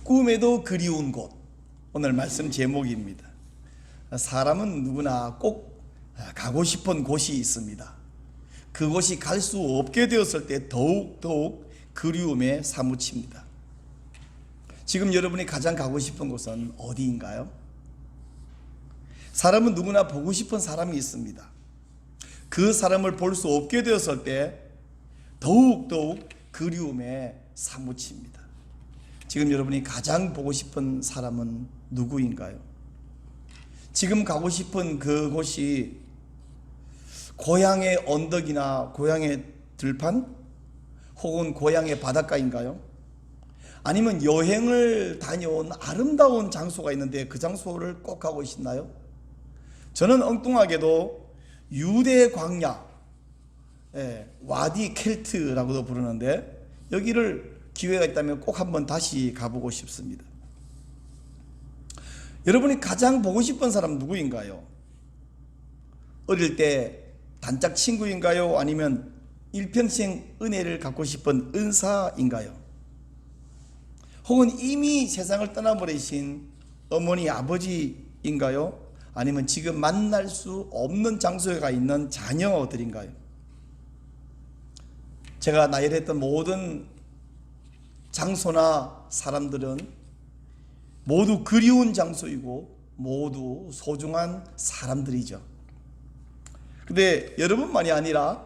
꿈에도 그리운 곳, 오늘 말씀 제목입니다. 사람은 누구나 꼭 가고 싶은 곳이 있습니다. 그곳이 갈 수 없게 되었을 때 더욱 그리움에 사무칩니다. 지금 여러분이 가장 가고 싶은 곳은 어디인가요? 사람은 누구나 보고 싶은 사람이 있습니다. 그 사람을 볼 수 없게 되었을 때 더욱 그리움에 사무칩니다. 지금 여러분이 가장 보고 싶은 사람은 누구인가요? 지금 가고 싶은 그곳이 고향의 언덕이나 고향의 들판 혹은 고향의 바닷가인가요? 아니면 여행을 다녀온 아름다운 장소가 있는데 그 장소를 꼭 가고 싶나요? 저는 엉뚱하게도 유대 광야, 와디 켈트라고도 부르는데 여기를 기회가 있다면 꼭 한번 다시 가보고 싶습니다. 여러분이 가장 보고 싶은 사람 누구인가요? 어릴 때 단짝 친구인가요? 아니면 일평생 은혜를 갖고 싶은 은사인가요? 혹은 이미 세상을 떠나버리신 어머니 아버지인가요? 아니면 지금 만날 수 없는 장소에 가 있는 자녀들인가요? 제가 나열했던 모든 장소나 사람들은 모두 그리운 장소이고 모두 소중한 사람들이죠. 근데 여러분만이 아니라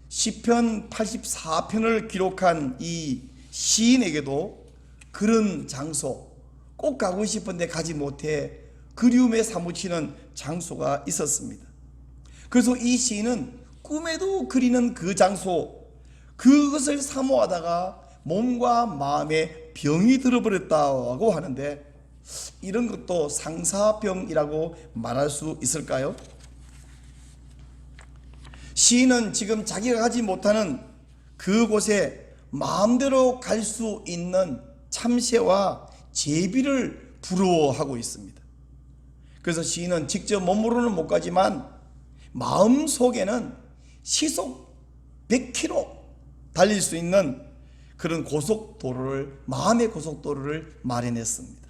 시편 84편을 기록한 이 시인에게도 그런 장소, 꼭 가고 싶은데 가지 못해 그리움에 사무치는 장소가 있었습니다. 그래서 이 시인은 꿈에도 그리는 그 장소, 그것을 사모하다가 몸과 마음에 병이 들어버렸다고 하는데, 이런 것도 상사병이라고 말할 수 있을까요? 시인은 지금 자기가 가지 못하는 그곳에 마음대로 갈 수 있는 참새와 제비를 부러워하고 있습니다. 그래서 시인은 직접 몸으로는 못 가지만 마음속에는 시속 100km 달릴 수 있는 그런 고속도로를, 마음의 고속도로를 마련했습니다.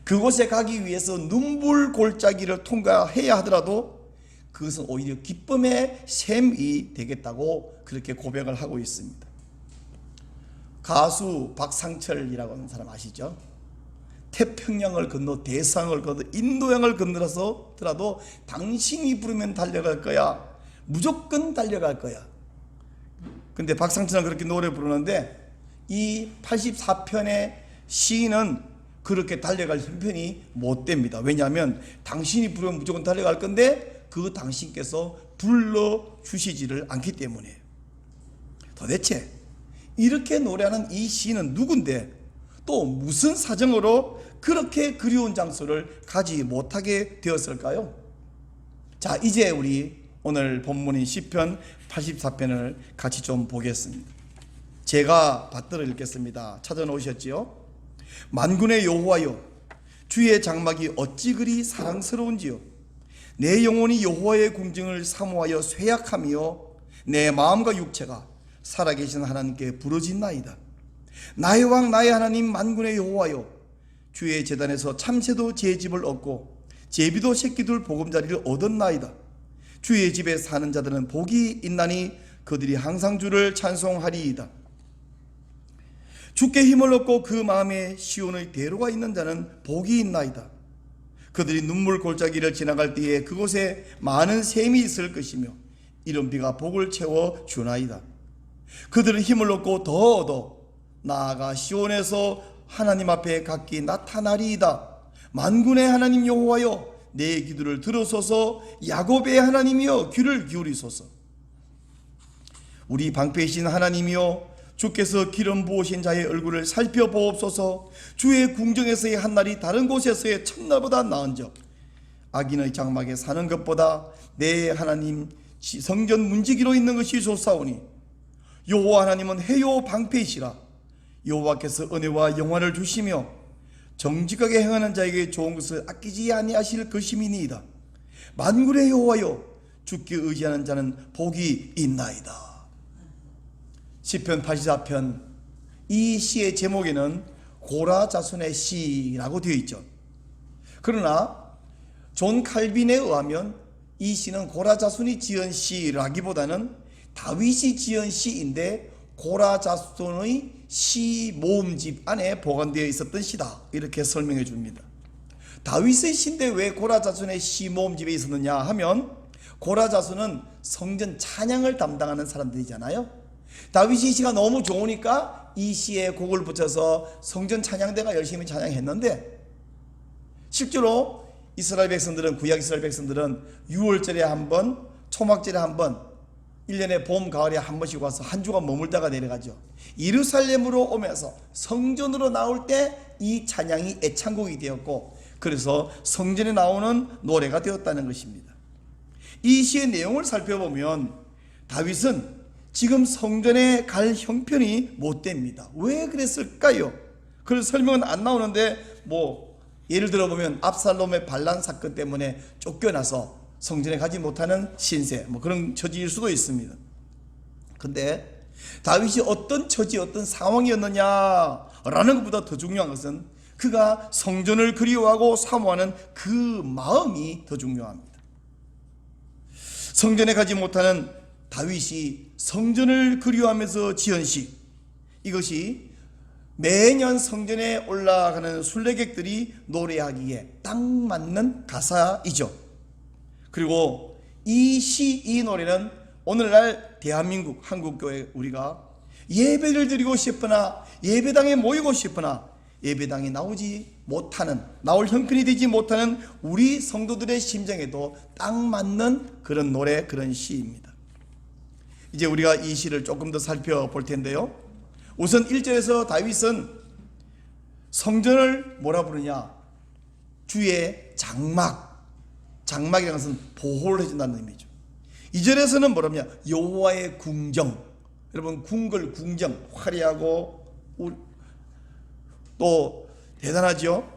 그곳에 가기 위해서 눈물 골짜기를 통과해야 하더라도 그것은 오히려 기쁨의 셈이 되겠다고 그렇게 고백을 하고 있습니다. 가수 박상철이라고 하는 사람 아시죠? 태평양을 건너 대서양을 건너 인도양을 건너서더라도 당신이 부르면 달려갈 거야, 무조건 달려갈 거야. 근데 박상철은 그렇게 노래 부르는데 이 84편의 시인은 그렇게 달려갈 형편이 못 됩니다. 왜냐하면 당신이 부르면 무조건 달려갈 건데 그 당신께서 불러주시지를 않기 때문이에요. 도대체 이렇게 노래하는 이 시인은 누군데 또 무슨 사정으로 그렇게 그리운 장소를 가지 못하게 되었을까요? 자, 이제 우리 오늘 본문인 시편 84편을 같이 좀 보겠습니다. 제가 받들어 읽겠습니다. 찾아놓으셨지요? 만군의 여호와여, 주의 장막이 어찌 그리 사랑스러운지요. 내 영혼이 여호와의 궁정을 사모하여 쇠약하며 내 마음과 육체가 살아계신 하나님께 부르짖나이다. 나의 왕 나의 하나님 만군의 여호와여, 주의 제단에서 참새도 제 집을 얻고 제비도 새끼둘 보금자리를 얻었나이다. 주의 집에 사는 자들은 복이 있나니 그들이 항상 주를 찬송하리이다. 주께 힘을 얻고 그 마음에 시온의 대로가 있는 자는 복이 있나이다. 그들이 눈물 골짜기를 지나갈 때에 그곳에 많은 샘이 있을 것이며 이른 비가 복을 채워 주나이다. 그들은 힘을 얻고 더 얻어 나아가 시온에서 하나님 앞에 각기 나타나리이다. 만군의 하나님 여호와여, 내 기도를 들으소서. 야곱의 하나님이여, 귀를 기울이소서. 우리 방패이신 하나님이여, 주께서 기름 부으신 자의 얼굴을 살펴보옵소서. 주의 궁정에서의 한날이 다른 곳에서의 첫날보다 나은즉 악인의 장막에 사는 것보다 내 하나님 성전 문지기로 있는 것이 좋사오니 여호와 하나님은 해요 방패이시라. 여호와께서 은혜와 영화를 주시며 정직하게 행하는 자에게 좋은 것을 아끼지 아니하실 것임이니이다. 만군의 여호와여, 주께 의지하는 자는 복이 있나이다. 시편 84편 이 시의 제목에는 고라 자손의 시라고 되어 있죠. 그러나 존 칼빈에 의하면 이 시는 고라 자손이 지은 시라기보다는 다윗이 지은 시인데 고라 자손의 시 모음집 안에 보관되어 있었던 시다, 이렇게 설명해 줍니다. 다윗의 시인데 왜 고라 자손의 시 모음집에 있었느냐 하면, 고라 자손은 성전 찬양을 담당하는 사람들이잖아요. 다윗이 시가 너무 좋으니까 이 시에 곡을 붙여서 성전 찬양대가 열심히 찬양했는데, 실제로 이스라엘 백성들은, 구약 이스라엘 백성들은 6월절에 한 번, 초막절에 한 번, 1년에 봄, 가을에 한 번씩 와서 한 주간 머물다가 내려가죠. 예루살렘으로 오면서 성전으로 나올 때 이 찬양이 애창곡이 되었고, 그래서 성전에 나오는 노래가 되었다는 것입니다. 이 시의 내용을 살펴보면 다윗은 지금 성전에 갈 형편이 못 됩니다. 왜 그랬을까요? 그래서 설명은 안 나오는데, 예를 들어보면 압살롬의 반란 사건 때문에 쫓겨나서 성전에 가지 못하는 신세, 그런 처지일 수도 있습니다. 근데 다윗이 어떤 처지, 어떤 상황이었느냐라는 것보다 더 중요한 것은 그가 성전을 그리워하고 사모하는 그 마음이 더 중요합니다. 성전에 가지 못하는 다윗이 성전을 그리워하면서 지은 시, 이것이 매년 성전에 올라가는 순례객들이 노래하기에 딱 맞는 가사이죠. 그리고 이 시, 이 노래는 오늘날 대한민국, 한국교회 우리가 예배를 드리고 싶으나, 예배당에 모이고 싶으나 예배당에 나올 형편이 되지 못하는 우리 성도들의 심정에도 딱 맞는 그런 노래, 그런 시입니다. 이제 우리가 이 시를 조금 더 살펴볼 텐데요. 우선 1절에서 다윗은 성전을 뭐라 부르냐? 주의 장막이라는 것은 보호를 해준다는 의미죠. 2절에서는 뭐라냐? 여호와의 궁정. 여러분, 궁정, 화려하고 또 대단하죠.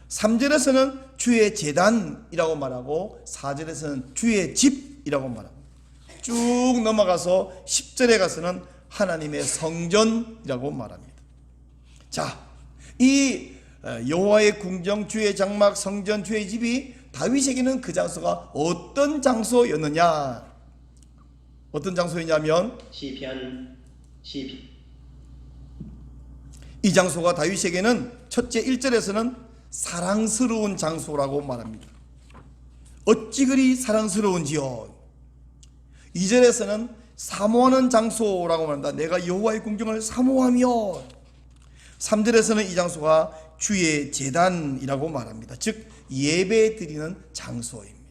3절에서는 주의 제단이라고 말하고, 4절에서는 주의 집이라고 말합니다. 쭉 넘어가서 10절에 가서는 하나님의 성전이라고 말합니다. 자, 이 여호와의 궁정, 주의 장막, 성전, 주의 집이 다윗에게는 그 장소가 어떤 장소였느냐? 어떤 장소였냐면 시편 이 장소가 다윗에게는 첫째 1절에서는 사랑스러운 장소라고 말합니다. 어찌 그리 사랑스러운지요. 2절에서는 사모하는 장소라고 말한다. 내가 여호와의 궁정을 사모하며. 3절에서는 이 장소가 주의 제단이라고 말합니다. 즉 예배 드리는 장소입니다.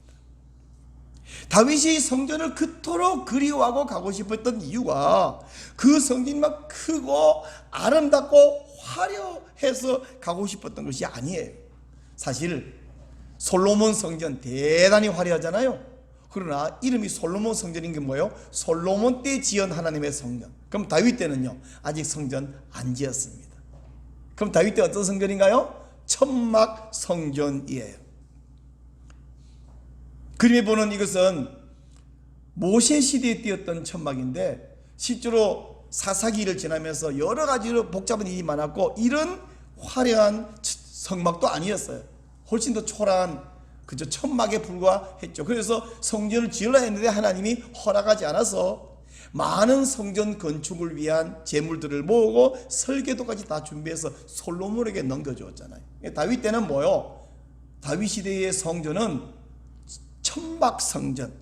다윗이 성전을 그토록 그리워하고 가고 싶었던 이유가 그 성전이 막 크고 아름답고 화려해서 가고 싶었던 것이 아니에요. 사실 솔로몬 성전 대단히 화려하잖아요. 그러나 이름이 솔로몬 성전인 게 뭐예요? 솔로몬 때 지은 하나님의 성전. 그럼 다윗 때는요, 아직 성전 안 지었습니다. 그럼 다윗 때 어떤 성전인가요? 천막 성전이에요. 그림에 보는 이것은 모세 시대에 띄었던 천막인데, 실제로 사사기를 지나면서 여러 가지로 복잡한 일이 많았고 이런 화려한 성막도 아니었어요. 훨씬 더 초라한 그저 천막에 불과했죠. 그래서 성전을 지으려 했는데 하나님이 허락하지 않아서 많은 성전 건축을 위한 재물들을 모으고 설계도까지 다 준비해서 솔로몬에게 넘겨주었잖아요. 다윗 때는 뭐요? 다윗 시대의 성전은 천막 성전.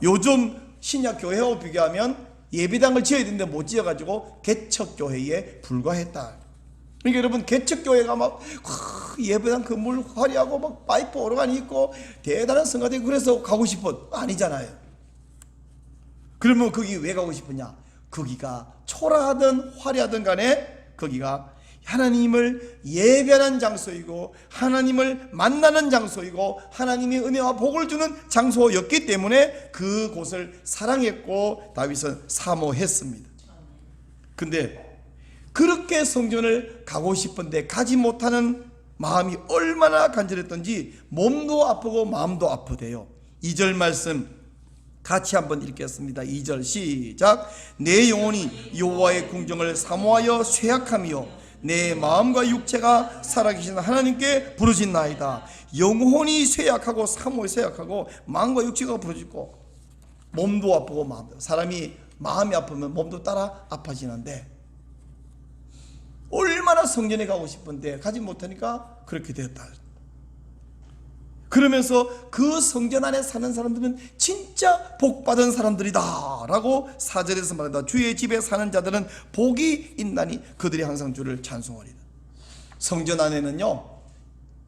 요즘 신약 교회와 비교하면 예배당을 지어야 되는데 못 지어가지고 개척교회에 불과했다. 그러니까 여러분, 개척교회가 막 예배당 건물 화려하고 막 파이프 오르간이 있고 대단한 성가대, 그래서 가고 싶어? 아니잖아요. 그러면 거기 왜 가고 싶으냐? 거기가 초라하든 화려하든 간에 거기가 하나님을 예배하는 장소이고 하나님을 만나는 장소이고 하나님의 은혜와 복을 주는 장소였기 때문에 그곳을 사랑했고 다윗은 사모했습니다. 근데 그렇게 성전을 가고 싶은데 가지 못하는 마음이 얼마나 간절했던지 몸도 아프고 마음도 아프대요. 2절 말씀 같이 한번 읽겠습니다. 2절 시작. 내 영혼이 여호와의 궁정을 사모하여 쇠약하며 내 마음과 육체가 살아계신 하나님께 부르짖나이다. 영혼이 쇠약하고 사모에 쇠약하고 마음과 육체가 부르짖고 몸도 아프고 마음도, 사람이 마음이 아프면 몸도 따라 아파지는데 얼마나 성전에 가고 싶은데 가지 못하니까 그렇게 되었다. 그러면서 그 성전 안에 사는 사람들은 진짜 복받은 사람들이다 라고 4절에서 말한다. 주의 집에 사는 자들은 복이 있나니 그들이 항상 주를 찬송하리다. 성전 안에는요,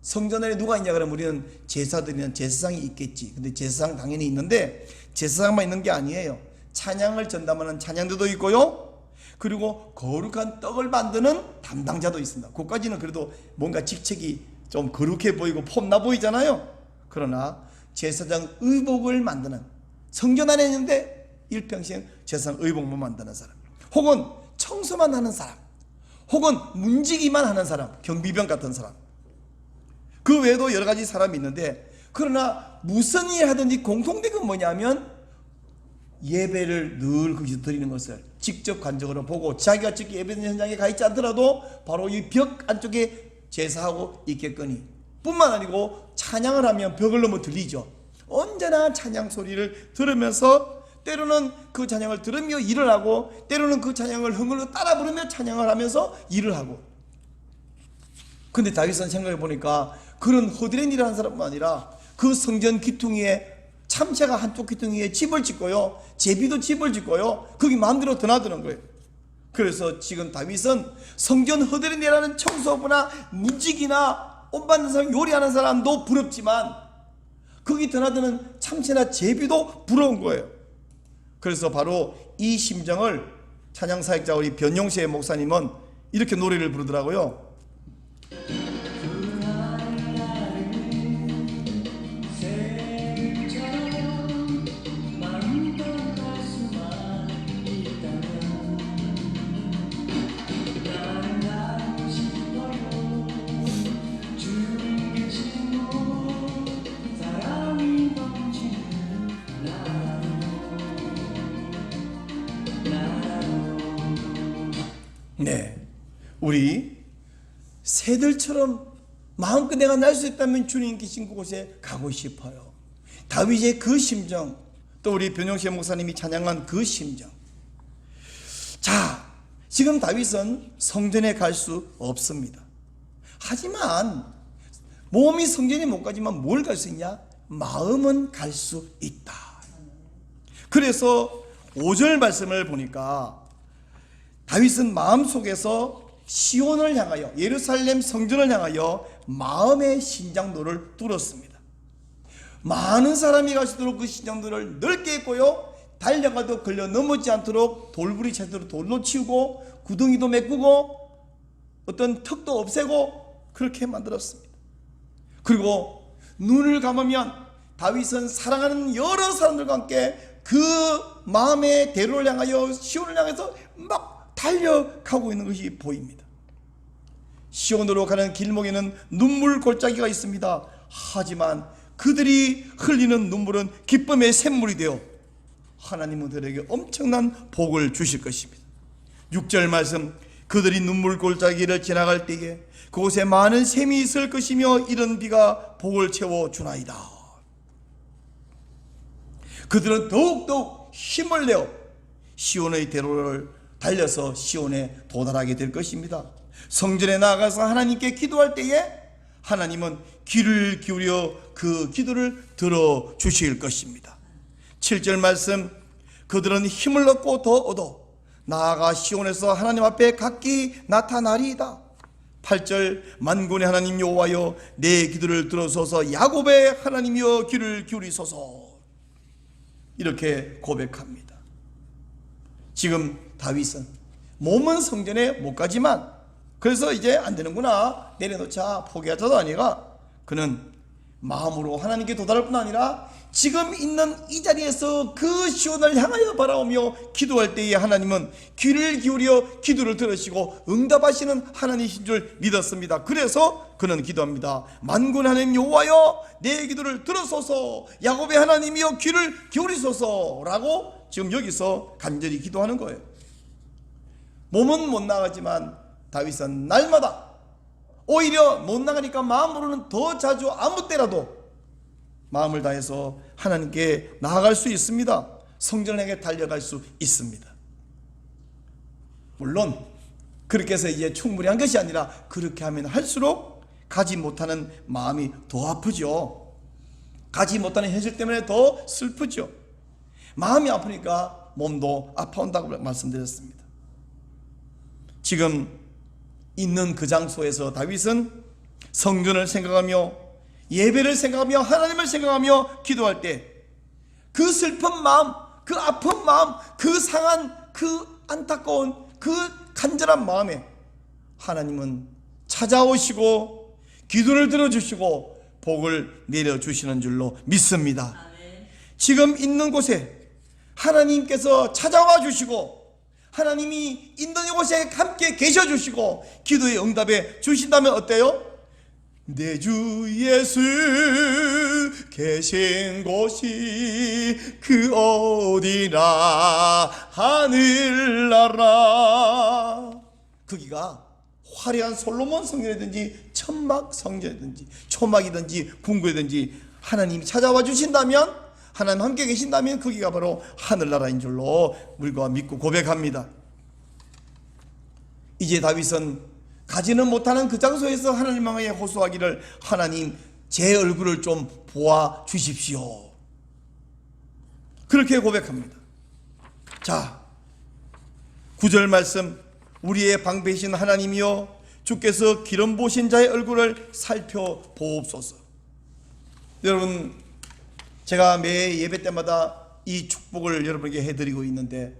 성전 안에 누가 있냐 그러면 우리는 제사드리는 제사상이 있겠지. 근데 제사상 당연히 있는데 제사상만 있는 게 아니에요. 찬양을 전담하는 찬양대도 있고요, 그리고 거룩한 떡을 만드는 담당자도 있습니다. 그까지는 그래도 뭔가 직책이 좀 거룩해 보이고 폼나 보이잖아요. 그러나 제사장 의복을 만드는, 성전 안에 있는데 일평생 제사장 의복만 만드는 사람, 혹은 청소만 하는 사람, 혹은 문지기만 하는 사람, 경비병 같은 사람, 그 외에도 여러 가지 사람이 있는데, 그러나 무슨 일 하든지 공통된 건 뭐냐면 예배를 늘 거기서 드리는 것을 직접 간접으로 보고, 자기가 직접 예배 현장에 가 있지 않더라도 바로 이 벽 안쪽에 제사하고 있겠거니, 뿐만 아니고 찬양을 하면 벽을 넘어 들리죠. 언제나 찬양 소리를 들으면서 때로는 그 찬양을 들으며 일을 하고, 때로는 그 찬양을 흥얼로 따라 부르며 찬양을 하면서 일을 하고. 근데 다윗은 생각해 보니까 그런 허드렛 일을 하는 사람뿐 아니라 그 성전 기퉁이에, 참새가 한쪽 기퉁이에 집을 짓고요, 제비도 집을 짓고요, 거기 마음대로 드나드는 거예요. 그래서 지금 다윗은 성전 허드렛 일하는 청소부나 문지기나 옷 만드는 사람, 요리하는 사람도 부럽지만 거기 드나드는 참새나 제비도 부러운 거예요. 그래서 바로 이 심정을 찬양사역자 우리 변용세 목사님은 이렇게 노래를 부르더라고요. 네, 우리 새들처럼 마음껏 내가 날 수 있다면 주님 계신 그곳에 가고 싶어요. 다윗의 그 심정, 또 우리 변용세 목사님이 찬양한 그 심정. 자, 지금 다윗은 성전에 갈 수 없습니다. 하지만 몸이 성전에 못 가지만 뭘 갈 수 있냐? 마음은 갈 수 있다. 그래서 5절 말씀을 보니까 다윗은 마음속에서 시온을 향하여, 예루살렘 성전을 향하여 마음의 신장도를 뚫었습니다. 많은 사람이 갈 수 있도록 그 신장도를 넓게 했고요, 달려가도 걸려 넘어지지 않도록 돌부리 채도로 돌로 치우고 구덩이도 메꾸고 어떤 턱도 없애고 그렇게 만들었습니다. 그리고 눈을 감으면 다윗은 사랑하는 여러 사람들과 함께 그 마음의 대로를 향하여, 시온을 향해서 막 달려가고 있는 것이 보입니다. 시온으로 가는 길목에는 눈물 골짜기가 있습니다. 하지만 그들이 흘리는 눈물은 기쁨의 샘물이 되어 하나님은 그들에게 엄청난 복을 주실 것입니다. 6절 말씀, 그들이 눈물 골짜기를 지나갈 때에 그곳에 많은 샘이 있을 것이며 이런 비가 복을 채워주나이다. 그들은 더욱더욱 힘을 내어 시온의 대로를 달려서 시온에 도달하게 될 것입니다. 성전에 나아가서 하나님께 기도할 때에 하나님은 귀를 기울여 그 기도를 들어주실 것입니다. 7절 말씀, 그들은 힘을 얻고 더 얻어 나아가 시온에서 하나님 앞에 각기 나타나리이다. 8절, 만군의 하나님 여호와여 내 기도를 들어서서 야곱의 하나님이여 귀를 기울이소서. 이렇게 고백합니다. 지금 다윗은 몸은 성전에 못 가지만, 그래서 이제 안 되는구나, 내려놓자, 포기하자도 아니라 그는 마음으로 하나님께 도달할 뿐 아니라 지금 있는 이 자리에서 그 시온을 향하여 바라오며 기도할 때에 하나님은 귀를 기울여 기도를 들으시고 응답하시는 하나님이신 줄 믿었습니다. 그래서 그는 기도합니다. 만군 하나님 여호와여 내 기도를 들으소서, 야곱의 하나님이여 귀를 기울이소서 라고 지금 여기서 간절히 기도하는 거예요. 몸은 못 나가지만 다윗은 날마다 오히려 못 나가니까 마음으로는 더 자주 아무 때라도 마음을 다해서 하나님께 나아갈 수 있습니다. 성전에게 달려갈 수 있습니다. 물론 그렇게 해서 이제 충분히 한 것이 아니라 그렇게 하면 할수록 가지 못하는 마음이 더 아프죠. 가지 못하는 현실 때문에 더 슬프죠. 마음이 아프니까 몸도 아파온다고 말씀드렸습니다. 지금 있는 그 장소에서 다윗은 성전을 생각하며 예배를 생각하며 하나님을 생각하며 기도할 때 그 슬픈 마음, 그 아픈 마음, 그 상한, 그 안타까운, 그 간절한 마음에 하나님은 찾아오시고 기도를 들어주시고 복을 내려주시는 줄로 믿습니다. 지금 있는 곳에 하나님께서 찾아와 주시고 하나님이 있는 곳에 함께 계셔 주시고 기도의 응답에 주신다면 어때요? 내 주 예수 계신 곳이 그 어디나 하늘나라. 거기가 화려한 솔로몬 성전이든지 천막 성전이든지 초막이든지 궁궐이든지 하나님이 찾아와 주신다면, 하나님 함께 계신다면 거기가 바로 하늘나라인 줄로 우리가 믿고 고백합니다. 이제 다윗은 가지는 못하는 그 장소에서 하나님 향하여 호소하기를, 하나님 제 얼굴을 좀 보아 주십시오. 그렇게 고백합니다. 자, 9절 말씀, 우리의 방패이신 하나님이여 주께서 기름 부으신 자의 얼굴을 살펴보옵소서. 여러분, 제가 매 예배 때마다 이 축복을 여러분에게 해드리고 있는데,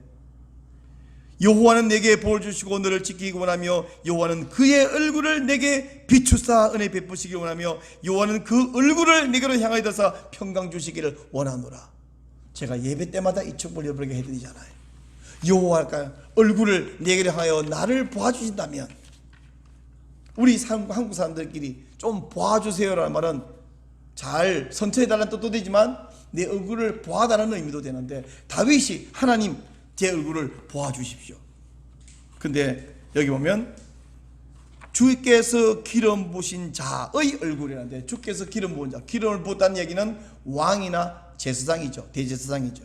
여호와는 내게 복을 주시고 너를 지키기 원하며 여호와는 그의 얼굴을 내게 비추사 은혜 베푸시기 원하며 여호와는 그 얼굴을 내게로 향하여 드사 평강 주시기를 원하노라. 제가 예배 때마다 이 축복을 여러분에게 해드리잖아요. 여호와가 얼굴을 내게로 향하여 나를 보아주신다면, 우리 한국 사람들끼리 좀 보아주세요라는 말은 잘 선처해달라는 뜻도 되지만 내 얼굴을 보아달라는 의미도 되는데, 다윗이 하나님 제 얼굴을 보아주십시오. 근데 여기 보면 주께서 기름 부으신 자의 얼굴이라는데, 주께서 기름 부은 자, 기름을 부었다는 얘기는 왕이나 제사장이죠. 대제사장이죠.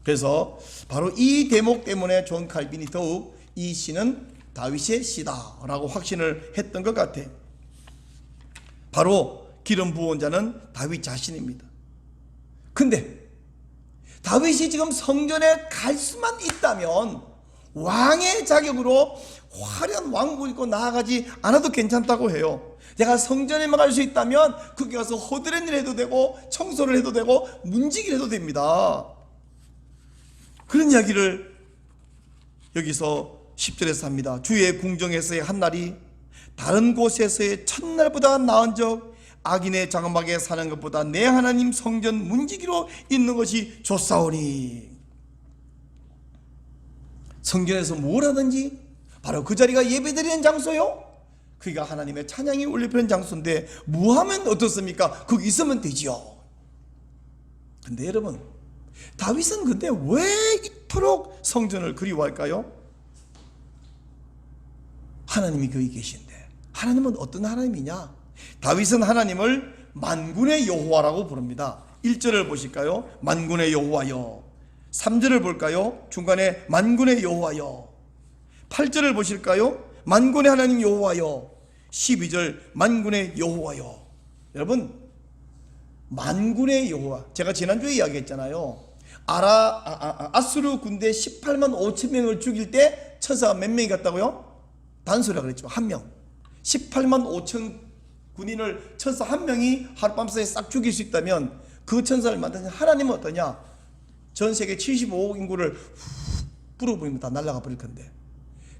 그래서 바로 이 대목 때문에 존 칼빈이 더욱 이 시는 다윗의 시다라고 확신을 했던 것 같아요. 바로 기름 부은 자는 다윗 자신입니다. 근데 다윗이 지금 성전에 갈 수만 있다면 왕의 자격으로 화려한 왕복을 입고 나아가지 않아도 괜찮다고 해요. 내가 성전에만 갈 수 있다면 거기 가서 허드렛 일 해도 되고 청소를 해도 되고 문지기를 해도 됩니다. 그런 이야기를 여기서 10절에서 합니다. 주의 궁정에서의 한 날이 다른 곳에서의 첫날보다 나은 적 악인의 장막에 사는 것보다 내 하나님 성전 문지기로 있는 것이 좋사오니. 성전에서 뭘 하든지 바로 그 자리가 예배드리는 장소요, 그가 하나님의 찬양이 올려드리는 장소인데 뭐 하면 어떻습니까? 거기 있으면 되지요. 근데 여러분, 다윗은 근데 왜 이토록 성전을 그리워할까요? 하나님이 거기 계신데. 하나님은 어떤 하나님이냐? 다윗은 하나님을 만군의 여호와라고 부릅니다. 1절을 보실까요? 만군의 여호와여. 3절을 볼까요? 중간에 만군의 여호와여. 8절을 보실까요? 만군의 하나님 여호와여. 12절 만군의 여호와여. 여러분, 만군의 여호와, 제가 지난주에 이야기했잖아요. 아수르 군대 18만 5천 명을 죽일 때 천사가 몇 명이 갔다고요? 단소리라 그랬죠. 한 명. 18만 5천 군인을 천사 한 명이 하룻밤 사이에 싹 죽일 수 있다면 그 천사를 만든 하나님은 어떠냐? 전 세계 75억 인구를 불어버리면 다 날아가 버릴 건데,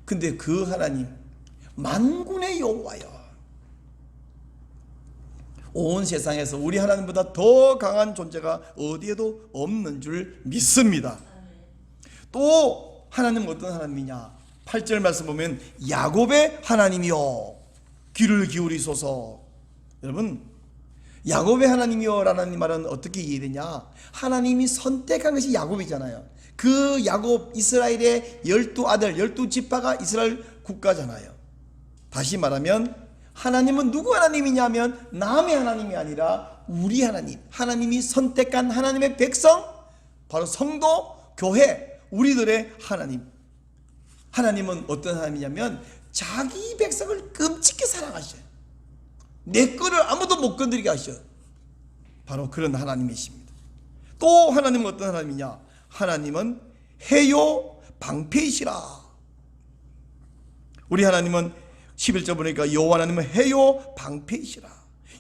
근데 그 하나님 만군의 여호와여, 온 세상에서 우리 하나님보다 더 강한 존재가 어디에도 없는 줄 믿습니다. 또 하나님은 어떤 하나님이냐? 8절 말씀 보면 야곱의 하나님이여 귀를 기울이소서. 여러분, 야곱의 하나님이여 라는 말은 어떻게 이해되냐? 하나님이 선택한 것이 야곱이잖아요. 그 야곱, 이스라엘의 12아들 12지파가 이스라엘 국가잖아요. 다시 말하면 하나님은 누구 하나님이냐면 남의 하나님이 아니라 우리 하나님, 하나님이 선택한 하나님의 백성, 바로 성도, 교회, 우리들의 하나님. 하나님은 어떤 하나님이냐면 자기 백성을 끔찍히 사랑하셔요. 내 거를 아무도 못 건드리게 하셔요. 바로 그런 하나님이십니다. 또 하나님은 어떤 하나님이냐? 하나님은 해요 방패이시라. 우리 하나님은 11절 보니까 여호와 하나님은 해요 방패이시라.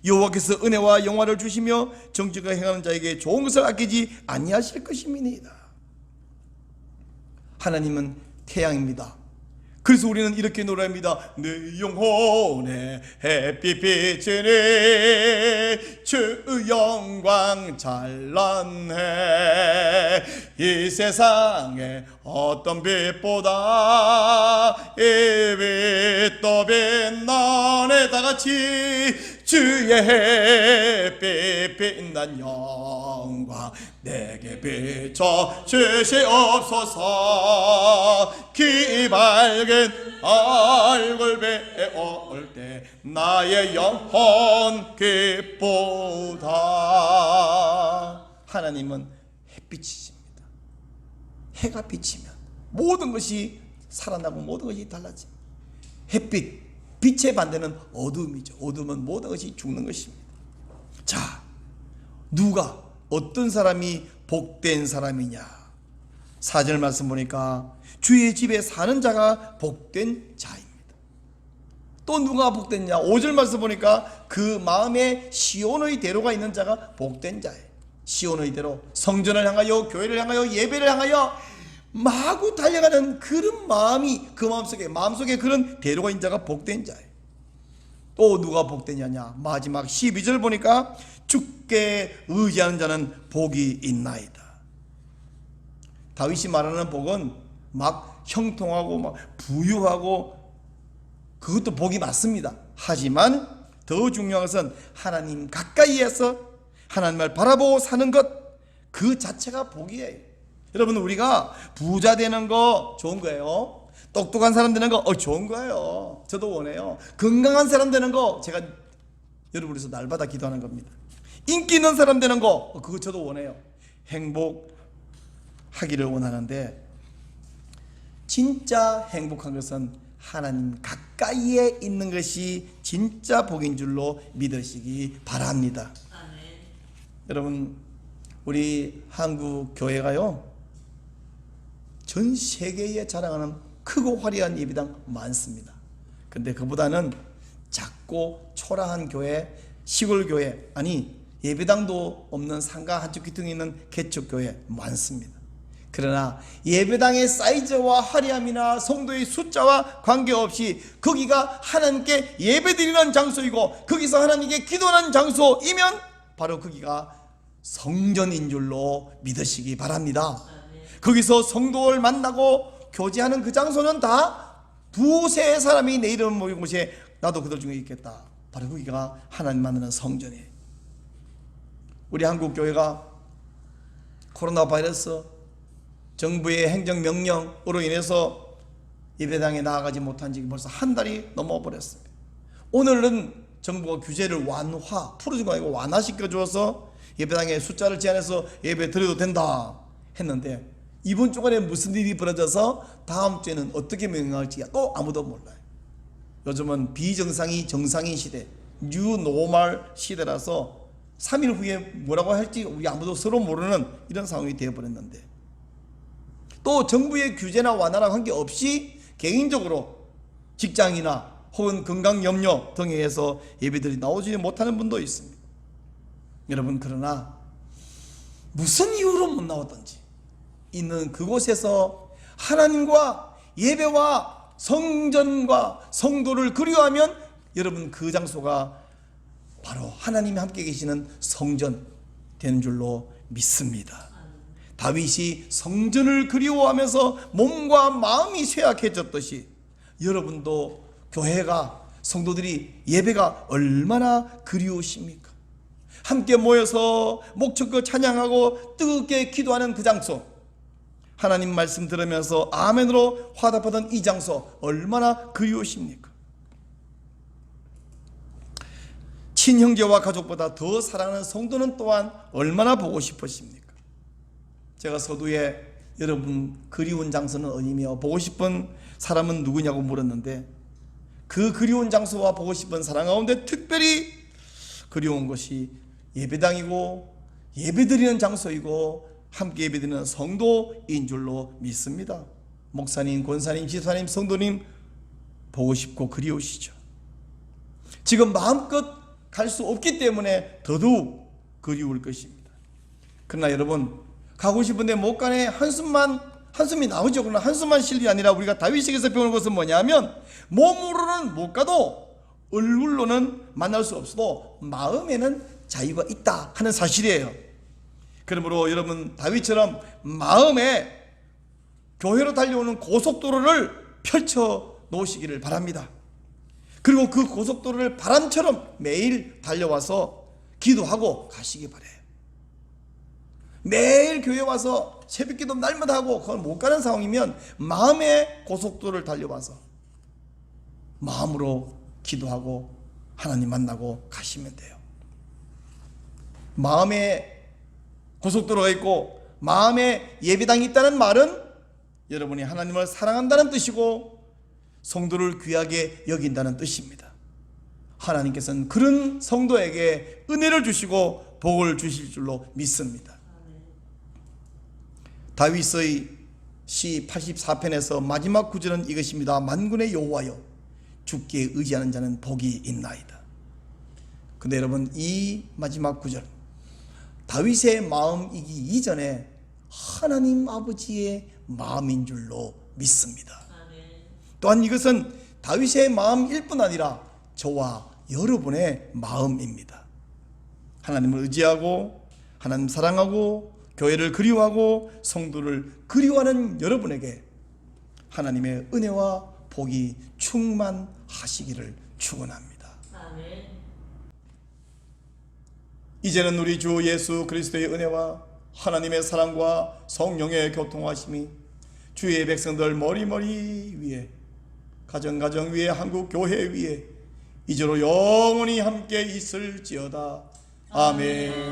여호와께서 은혜와 영화를 주시며 정직하게 행하는 자에게 좋은 것을 아끼지 아니하실 것임이니이다. 하나님은 태양입니다. 그래서 우리는 이렇게 노래합니다. 내 영혼에 햇빛 비치니 주 영광 찬란해. 이 세상에 어떤 빛보다 이 빛도 빛나네. 다같이 주의 햇빛 빛난 영광 내게 비춰 주시옵소서. 기 밝은 얼굴 배울 때 나의 영혼 기쁘다. 하나님은 햇빛이십니다. 해가 비치면 모든 것이 살아나고 모든 것이 달라집니다. 햇빛, 빛의 반대는 어둠이죠. 어둠은 모든 것이 죽는 것입니다. 자, 누가 어떤 사람이 복된 사람이냐? 4절 말씀 보니까 주의 집에 사는 자가 복된 자입니다. 또 누가 복됐냐? 5절 말씀 보니까 그 마음에 시온의 대로가 있는 자가 복된 자예요. 시온의 대로, 성전을 향하여, 교회를 향하여, 예배를 향하여 마구 달려가는 그런 마음이, 그 마음속에 그런 대로가 있는 자가 복된 자예요. 또 누가 복되냐냐? 마지막 12절 보니까 주께 의지하는 자는 복이 있나이다. 다윗이 말하는 복은 막 형통하고 막 부유하고 그것도 복이 맞습니다. 하지만 더 중요한 것은 하나님 가까이에서 하나님을 바라보고 사는 것, 그 자체가 복이에요. 여러분, 우리가 부자 되는 거 좋은 거예요. 똑똑한 사람 되는 거 좋은 거예요. 저도 원해요. 건강한 사람 되는 거 제가 여러분 위해서 날마다 기도하는 겁니다. 인기 있는 사람 되는 거 그거 저도 원해요. 행복하기를 원하는데 진짜 행복한 것은 하나님 가까이에 있는 것이 진짜 복인 줄로 믿으시기 바랍니다. 아멘. 여러분, 우리 한국 교회가요 전 세계에 자랑하는 크고 화려한 예배당 많습니다. 근데 그보다는 작고 초라한 교회, 시골 교회, 아니 예배당도 없는 상가 한쪽 귀퉁이 있는 개척교회 많습니다. 그러나 예배당의 사이즈와 화려함이나 성도의 숫자와 관계없이 거기가 하나님께 예배드리는 장소이고 거기서 하나님께 기도하는 장소이면 바로 거기가 성전인 줄로 믿으시기 바랍니다. 거기서 성도를 만나고 교제하는 그 장소는 다 두세 사람이 내 이름 모인 곳에 나도 그들 중에 있겠다. 바로 거기가 하나님 만나는 성전이에요. 우리 한국 교회가 코로나 바이러스 정부의 행정명령으로 인해서 예배당에 나아가지 못한 지 벌써 한 달이 넘어버렸습니다. 오늘은 정부가 규제를 풀어준 거 아니고 완화시켜 주어서 예배당의 숫자를 제한해서 예배 드려도 된다 했는데 이번 주간에 무슨 일이 벌어져서 다음 주에는 어떻게 명령할지 또 아무도 몰라요. 요즘은 비정상이 정상인 시대, 뉴노멀 시대라서 3일 후에 뭐라고 할지 우리 아무도 서로 모르는 이런 상황이 되어버렸는데 또 정부의 규제나 완화랑 관계없이 개인적으로 직장이나 혹은 건강염려 등에 의해서 예배들이 나오지 못하는 분도 있습니다. 여러분, 그러나 무슨 이유로 못 나왔던지 있는 그곳에서 하나님과 예배와 성전과 성도를 그리워하면 여러분 그 장소가 바로 하나님이 함께 계시는 성전 되는 줄로 믿습니다. 다윗이 성전을 그리워하면서 몸과 마음이 쇠약해졌듯이 여러분도 교회가 성도들이 예배가 얼마나 그리우십니까? 함께 모여서 목축껏 찬양하고 뜨겁게 기도하는 그 장소, 하나님 말씀 들으면서 아멘으로 화답하던 이 장소 얼마나 그리우십니까? 친형제와 가족보다 더 사랑하는 성도는 또한 얼마나 보고 싶으십니까? 제가 서두에 여러분 그리운 장소는 어디며 보고 싶은 사람은 누구냐고 물었는데, 그 그리운 장소와 보고 싶은 사람 가운데 특별히 그리운 것이 예배당이고 예배드리는 장소이고 함께 예배드리는 성도인 줄로 믿습니다. 목사님, 권사님, 지사님, 성도님 보고 싶고 그리우시죠. 지금 마음껏 갈 수 없기 때문에 더더욱 그리울 것입니다. 그러나 여러분, 가고 싶은데 못 가네. 한숨이 나오죠. 그러나 한숨만 쉴 일이 아니라 우리가 다윗에게서 배우는 것은 뭐냐면, 몸으로는 못 가도 얼굴로는 만날 수 없어도 마음에는 자유가 있다 하는 사실이에요. 그러므로 여러분, 다윗처럼 마음에 교회로 달려오는 고속도로를 펼쳐 놓으시기를 바랍니다. 그리고 그 고속도로를 바람처럼 매일 달려와서 기도하고 가시기 바래요. 매일 교회 와서 새벽기도 날마다 하고 그걸 못 가는 상황이면 마음의 고속도로를 달려와서 마음으로 기도하고 하나님 만나고 가시면 돼요. 마음에 고속도로가 있고 마음에 예배당이 있다는 말은 여러분이 하나님을 사랑한다는 뜻이고 성도를 귀하게 여긴다는 뜻입니다. 하나님께서는 그런 성도에게 은혜를 주시고 복을 주실 줄로 믿습니다. 다윗의 시 84편에서 마지막 구절은 이것입니다. 만군의 여호와여, 주께 의지하는 자는 복이 있나이다. 근데 여러분, 이 마지막 구절, 다윗의 마음이기 이전에 하나님 아버지의 마음인 줄로 믿습니다. 또한 이것은 다윗의 마음일 뿐 아니라 저와 여러분의 마음입니다. 하나님을 의지하고 하나님 사랑하고 교회를 그리워하고 성도를 그리워하는 여러분에게 하나님의 은혜와 복이 충만하시기를 축원합니다. 아멘. 이제는 우리 주 예수 그리스도의 은혜와 하나님의 사랑과 성령의 교통하심이 주의 백성들 머리머리 위에, 가정가정 위에, 한국교회 위에 이제로 영원히 함께 있을지어다. 아멘.